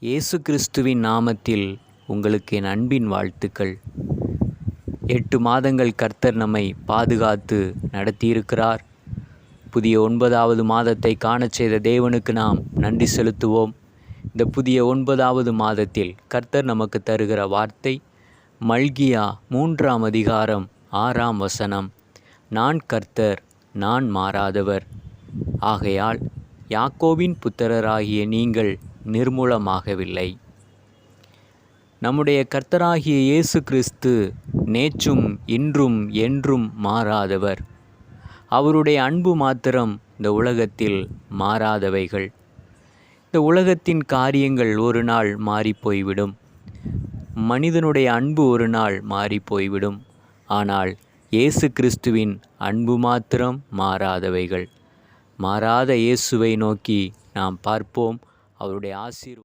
இயேசு கிறிஸ்துவின் நாமத்தில் உங்களுக்கு என் அன்பின் வாழ்த்துக்கள். 8 மாதங்கள் கர்த்தர் நம்மை பாதுகாத்து நடத்தியிருக்கிறார். புதிய 9வது மாதத்தை காணச் செய்த தேவனுக்கு நாம் நன்றி செலுத்துவோம். இந்த புதிய 9வது மாதத்தில் கர்த்தர் நமக்கு தருகிற வார்த்தை மல்கியா 3ஆம் அதிகாரம் 6ஆம் வசனம். நான் கர்த்தர், நான் மாறாதவர். ஆகையால் யாக்கோபின் புத்திரராகிய நீங்கள் நிர்மூலமாகவில்லை. நம்முடைய கர்த்தராகிய இயேசு கிறிஸ்து நேற்றும் இன்றும் என்றும் மாறாதவர். அவருடைய அன்பு மாத்திரம் இந்த உலகத்தில் மாறாதவைகள். இந்த உலகத்தின் காரியங்கள் ஒரு நாள் மாறிப்போய்விடும். மனிதனுடைய அன்பு ஒரு நாள் மாறிப்போய்விடும். ஆனால் இயேசு கிறிஸ்துவின் அன்பு மாத்திரம் மாறாதவைகள். மாறாத இயேசுவை நோக்கி நாம் பார்ப்போம். அவருடைய